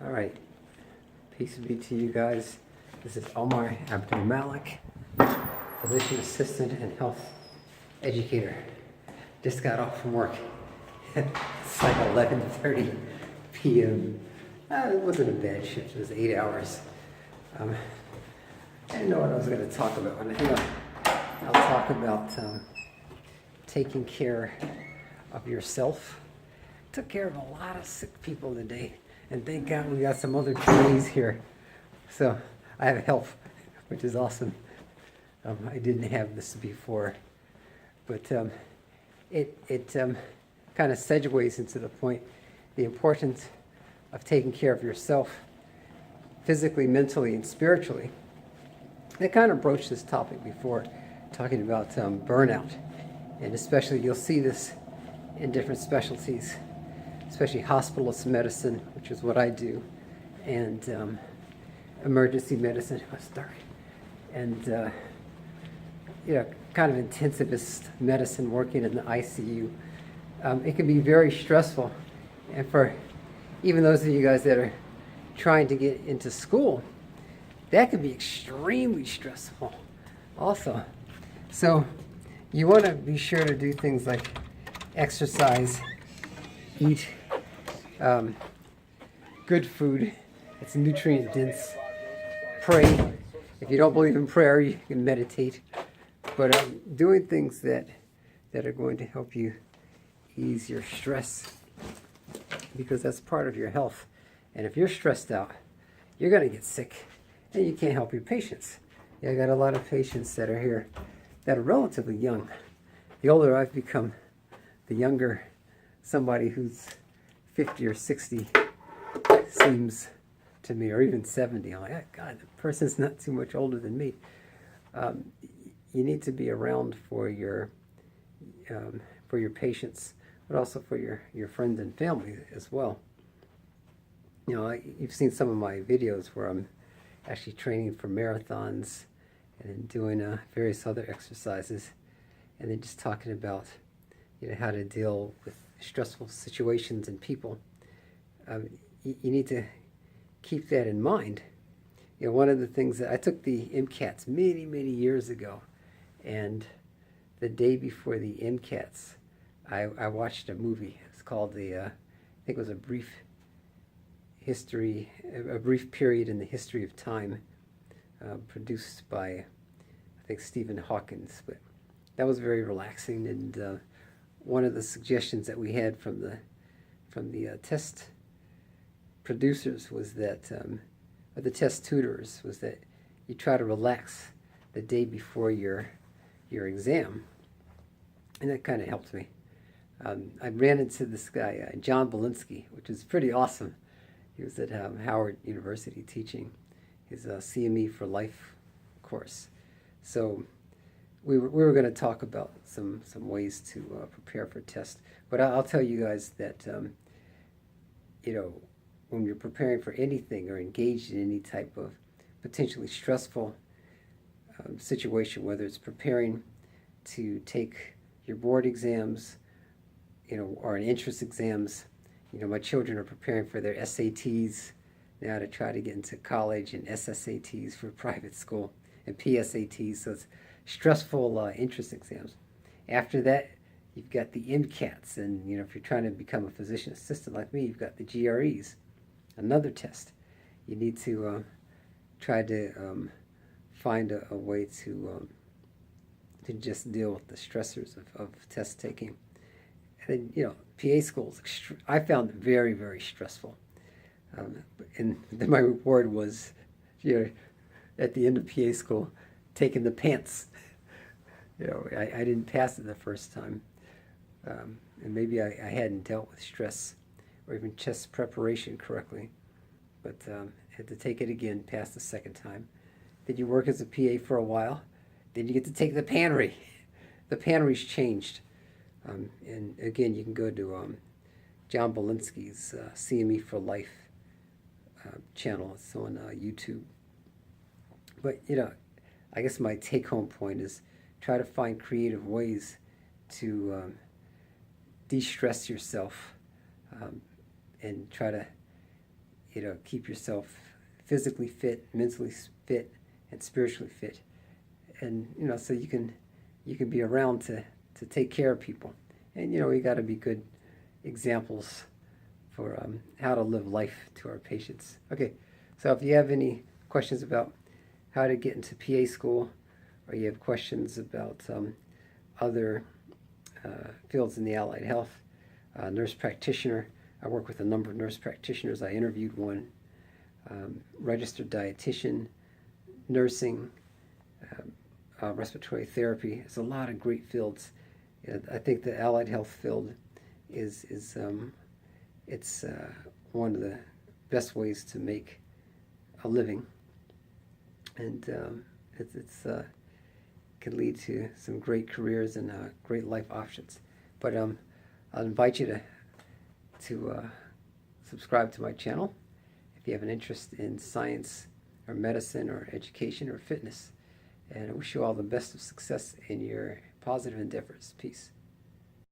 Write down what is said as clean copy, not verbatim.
All right, peace be to you guys. This is Omar Abdul Malik, physician assistant and health educator. Just got off from work. It's like 11:30 p.m. It wasn't a bad shift. It was 8 hours. I didn't know what I was going to talk about. I'll talk about taking care of yourself. Took care of a lot of sick people today, and thank God we got some other PAs here. So I have help, which is awesome. I didn't have this before, but it kind of segues into the point, the importance of taking care of yourself physically, mentally, and spiritually. I kind of broached this topic before, talking about burnout, and especially you'll see this in different specialties, especially hospitalist medicine, which is what I do, and emergency medicine. Oh, it's dark. And kind of intensivist medicine, working in the ICU. It can be very stressful, and for even those of you guys that are trying to get into school, that can be extremely stressful also. So you want to be sure to do things like exercise, eat good food, it's nutrient dense, pray. If you don't believe in prayer, you can meditate. But doing things that are going to help you ease your stress, because that's part of your health. And if you're stressed out, you're going to get sick, and you can't help your patients. I got a lot of patients that are here that are relatively young. The older I've become, the younger somebody who's 50 or 60 seems to me, or even 70. I'm like, oh, God, the person's not too much older than me. You need to be around for your patients, but also for your friends and family as well. You've seen some of my videos where I'm actually training for marathons and then doing various other exercises, and then just talking about how to deal with stressful situations and people. You need to keep that in mind. One of the things that I took the MCATs many years ago, and the day before the MCATs, I watched a movie. It's called I think it was a brief period in the history of time, produced by, I think, Stephen Hawkins. But that was very relaxing, and one of the suggestions that we had from the test producers was that, or the test tutors, was that you try to relax the day before your exam, and that kind of helped me. I ran into this guy, John Belinsky, which is pretty awesome. He was at Howard University teaching his CME for Life course. So we were going to talk about some ways to prepare for tests. But I'll tell you guys that when you're preparing for anything or engaged in any type of potentially stressful situation, whether it's preparing to take your board exams, or an entrance exams. My children are preparing for their SATs now to try to get into college, and SSATs for private school, and PSATs, so it's stressful entrance exams. After that, you've got the MCATs, and if you're trying to become a physician assistant like me, you've got the GREs, another test. You need to try to find a way to just deal with the stressors of test taking. And then, PA schools, I found it very stressful. And then my reward was, at the end of PA school, taking the pants. I didn't pass it the first time. And maybe I hadn't dealt with stress or even test preparation correctly. But had to take it again, pass the second time. Then you work as a PA for a while. Then you get to take the pantry. The pantry's changed. And again, you can go to John Belinsky's CME for Life channel. It's on YouTube. But, I guess my take-home point is try to find creative ways to de-stress yourself, and try to, keep yourself physically fit, mentally fit, and spiritually fit, and so you can be around to take care of people, and we got to be good examples for how to live life to our patients. Okay, so if you have any questions about how to get into PA school, or you have questions about other fields in the allied health, nurse practitioner, I work with a number of nurse practitioners. I interviewed one, registered dietitian, nursing, respiratory therapy. There's a lot of great fields. I think the allied health field is it's one of the best ways to make a living, and it's can lead to some great careers and great life options. But I'll invite you to subscribe to my channel if you have an interest in science or medicine or education or fitness. And I wish you all the best of success in your positive endeavors. Peace.